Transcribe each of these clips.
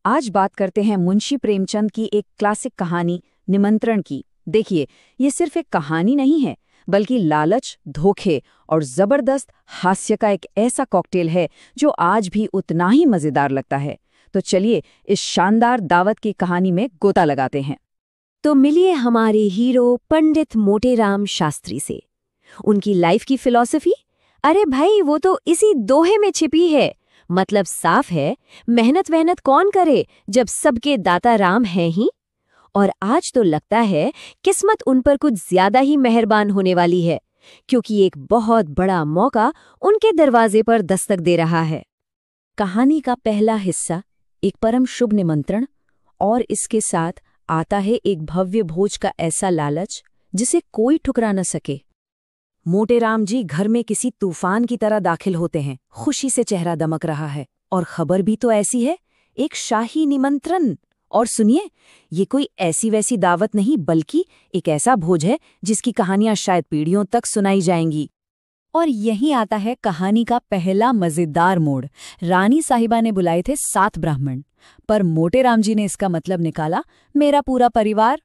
आज बात करते हैं मुंशी प्रेमचंद की एक क्लासिक कहानी निमंत्रण की। देखिए, ये सिर्फ एक कहानी नहीं है, बल्कि लालच, धोखे और जबरदस्त हास्य का एक ऐसा कॉकटेल है जो आज भी उतना ही मजेदार लगता है। तो चलिए इस शानदार दावत की कहानी में गोता लगाते हैं। तो मिलिए हमारे हीरो पंडित मोटेराम शास्त्री से। उनकी लाइफ की फिलॉसफी, अरे भाई वो तो इसी दोहे में छिपी है। मतलब साफ है, मेहनत कौन करे जब सबके दाता राम हैं ही। और आज तो लगता है किस्मत उन पर कुछ ज्यादा ही मेहरबान होने वाली है, क्योंकि एक बहुत बड़ा मौका उनके दरवाजे पर दस्तक दे रहा है। कहानी का पहला हिस्सा एक परम शुभ निमंत्रण, और इसके साथ आता है एक भव्य भोज का ऐसा लालच जिसे कोई ठुकरा न सके। मोटेराम जी घर में किसी तूफान की तरह दाखिल होते हैं। खुशी से चेहरा दमक रहा है, और खबर भी तो ऐसी है, एक शाही निमंत्रण। और सुनिए, ये कोई ऐसी वैसी दावत नहीं, बल्कि एक ऐसा भोज है जिसकी कहानियां शायद पीढ़ियों तक सुनाई जाएंगी। और यहीं आता है कहानी का पहला मजेदार मोड़। रानी साहिबा ने बुलाए थे 7 ब्राह्मण, पर मोटेराम जी ने इसका मतलब निकाला मेरा पूरा परिवार।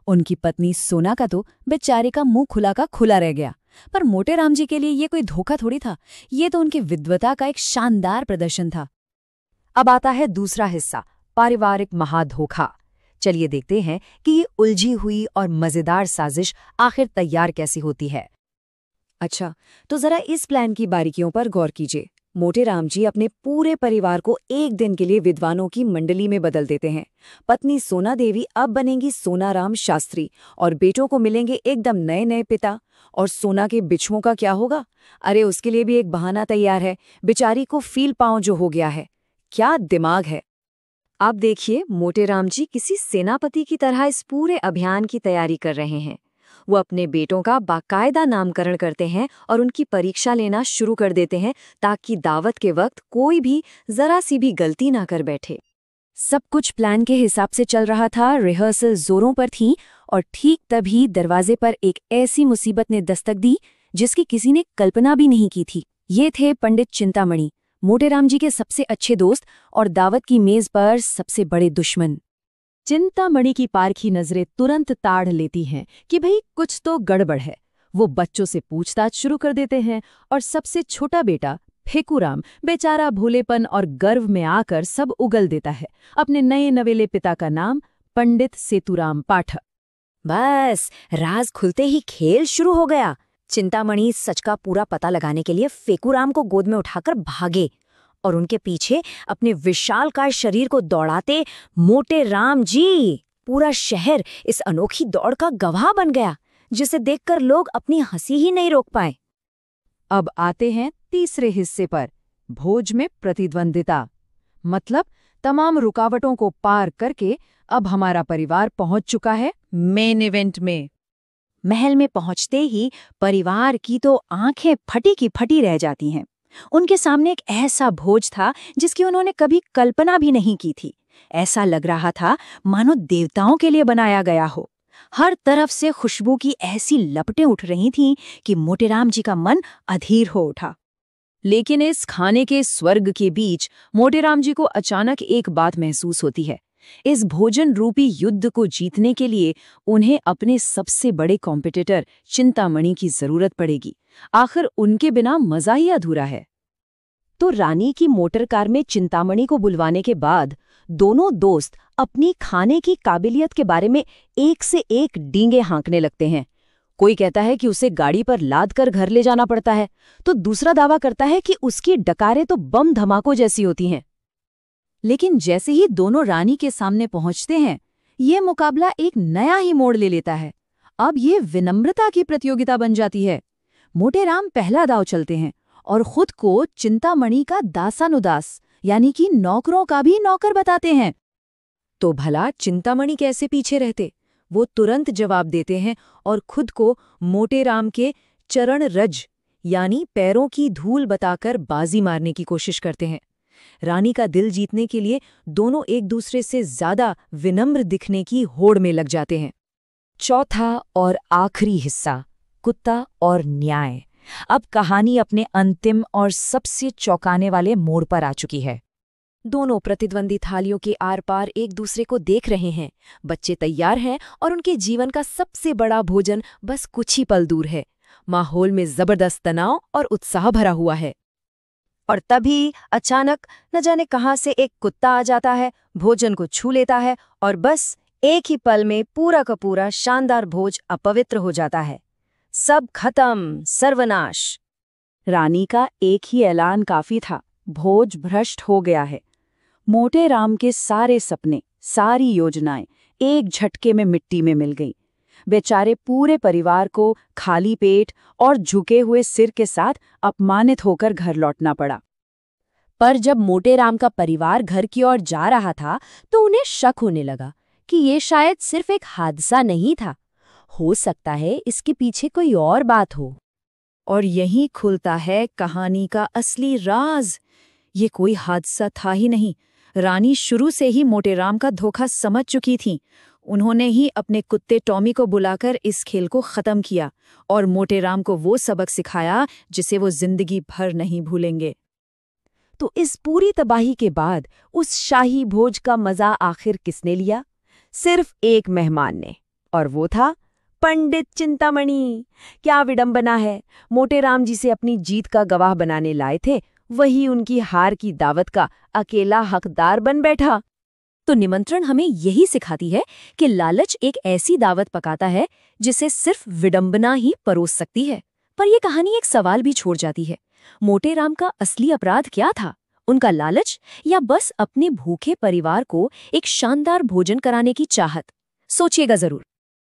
उनकी पत्नी सोना का तो बेचारे का मुंह खुला का खुला रह गया। पर मोटेराम जी के लिए ये कोई धोखा थोड़ी था, ये तो उनकी विद्वता का एक शानदार प्रदर्शन था। अब आता है दूसरा हिस्सा, पारिवारिक महाधोखा। चलिए देखते हैं कि ये उलझी हुई और मजेदार साजिश आखिर तैयार कैसी होती है। अच्छा, तो जरा इस प्लान की बारीकियों पर गौर कीजिए। मोटेराम जी अपने पूरे परिवार को एक दिन के लिए विद्वानों की मंडली में बदल देते हैं। पत्नी सोना देवी अब बनेंगी सोनाराम शास्त्री, और बेटों को मिलेंगे एकदम नए नए पिता। और सोना के बिछुओं का क्या होगा? अरे उसके लिए भी एक बहाना तैयार है, बेचारी को फील पांव जो हो गया है। क्या दिमाग है! आप देखिए, मोटेराम जी किसी सेनापति की तरह इस पूरे अभियान की तैयारी कर रहे हैं। वो अपने बेटों का बाकायदा नामकरण करते हैं और उनकी परीक्षा लेना शुरू कर देते हैं, ताकि दावत के वक्त कोई भी जरा सी भी गलती ना कर बैठे। सब कुछ प्लान के हिसाब से चल रहा था, रिहर्सल जोरों पर थी, और ठीक तभी दरवाजे पर एक ऐसी मुसीबत ने दस्तक दी जिसकी किसी ने कल्पना भी नहीं की थी। ये थे पंडित चिंतामणि, मोटेराम जी के सबसे अच्छे दोस्त और दावत की मेज पर सबसे बड़े दुश्मन। चिंतामणि की पारखी नजरें तुरंत ताड़ लेती हैं कि भाई कुछ तो गड़बड़ है। वो बच्चों से पूछताछ शुरू कर देते हैं, और सबसे छोटा बेटा फेकूराम बेचारा भोलेपन और गर्व में आकर सब उगल देता है। अपने नए नवेले पिता का नाम पंडित सेतुराम पाठक। बस राज खुलते ही खेल शुरू हो गया। चिंतामणि सच का पूरा पता लगाने के लिए फेकूराम को गोद में उठाकर भागे, और उनके पीछे अपने विशालकाय शरीर को दौड़ाते मोटेराम जी। पूरा शहर इस अनोखी दौड़ का गवाह बन गया, जिसे देखकर लोग अपनी हंसी ही नहीं रोक पाए। अब आते हैं तीसरे हिस्से पर, भोज में प्रतिद्वंदिता। मतलब तमाम रुकावटों को पार करके अब हमारा परिवार पहुंच चुका है मेन इवेंट में। महल में पहुंचते ही परिवार की तो आंखें फटी की फटी रह जाती हैं। उनके सामने एक ऐसा भोज था जिसकी उन्होंने कभी कल्पना भी नहीं की थी। ऐसा लग रहा था मानो देवताओं के लिए बनाया गया हो। हर तरफ से खुशबू की ऐसी लपटें उठ रही थीं कि मोटेराम जी का मन अधीर हो उठा। लेकिन इस खाने के स्वर्ग के बीच मोटेराम जी को अचानक एक बात महसूस होती है। इस भोजन रूपी युद्ध को जीतने के लिए उन्हें अपने सबसे बड़े कॉम्पिटिटर चिंतामणि की जरूरत पड़ेगी। आखिर उनके बिना मजा ही अधूरा है। तो रानी की मोटर कार में चिंतामणि को बुलवाने के बाद दोनों दोस्त अपनी खाने की काबिलियत के बारे में एक से एक डींगे हाँकने लगते हैं। कोई कहता है कि उसे गाड़ी पर लाद कर घर ले जाना पड़ता है, तो दूसरा दावा करता है कि उसकी डकारें तो बम धमाकों जैसी होती हैं। लेकिन जैसे ही दोनों रानी के सामने पहुंचते हैं, ये मुकाबला एक नया ही मोड़ ले लेता है। अब ये विनम्रता की प्रतियोगिता बन जाती है। मोटेराम पहला दाव चलते हैं और खुद को चिंतामणि का दासानुदास, यानी कि नौकरों का भी नौकर बताते हैं। तो भला चिंतामणि कैसे पीछे रहते? वो तुरंत जवाब देते हैं और खुद को मोटेराम के चरण रज, यानी पैरों की धूल बताकर बाजी मारने की कोशिश करते हैं। रानी का दिल जीतने के लिए दोनों एक दूसरे से ज्यादा विनम्र दिखने की होड़ में लग जाते हैं। चौथा और आखिरी हिस्सा, कुत्ता और न्याय। अब कहानी अपने अंतिम और सबसे चौंकाने वाले मोड़ पर आ चुकी है। दोनों प्रतिद्वंदी थालियों के आर पार एक दूसरे को देख रहे हैं। बच्चे तैयार हैं और उनके जीवन का सबसे बड़ा भोजन बस कुछ ही पल दूर है। माहौल में जबरदस्त तनाव और उत्साह भरा हुआ है। और तभी अचानक न जाने कहां से एक कुत्ता आ जाता है, भोजन को छू लेता है और बस एक ही पल में पूरा का पूरा शानदार भोज अपवित्र हो जाता है। सब खत्म, सर्वनाश। रानी का एक ही ऐलान काफी था, भोज भ्रष्ट हो गया है। मोटे राम के सारे सपने, सारी योजनाएं एक झटके में मिट्टी में मिल गईं। बेचारे पूरे परिवार को खाली पेट और झुके हुए सिर के साथ अपमानित होकर घर लौटना पड़ा। पर जब मोटे राम का परिवार घर की ओर जा रहा था तो उन्हें शक होने लगा कि ये शायद सिर्फ एक हादसा नहीं था। हो सकता है इसके पीछे कोई और बात हो। और यहीं खुलता है कहानी का असली राज। ये कोई हादसा था ही नहीं। रानी शुरू से ही मोटेराम का धोखा समझ चुकी थीं। उन्होंने ही अपने कुत्ते टॉमी को बुलाकर इस खेल को खत्म किया और मोटेराम को वो सबक सिखाया जिसे वो जिंदगी भर नहीं भूलेंगे। तो इस पूरी तबाही के बाद उस शाही भोज का मजा आखिर किसने लिया? सिर्फ एक मेहमान ने, और वो था पंडित चिंतामणि। क्या विडंबना है, मोटेराम जी से अपनी जीत का गवाह बनाने लाए थे, वही उनकी हार की दावत का अकेला हकदार बन बैठा। तो निमंत्रण हमें यही सिखाती है कि लालच एक ऐसी दावत पकाता है जिसे सिर्फ विडंबना ही परोस सकती है। पर यह कहानी एक सवाल भी छोड़ जाती है, मोटेराम का असली अपराध क्या था? उनका लालच या बस अपने भूखे परिवार को एक शानदार भोजन कराने की चाहत? सोचिएगा जरूर।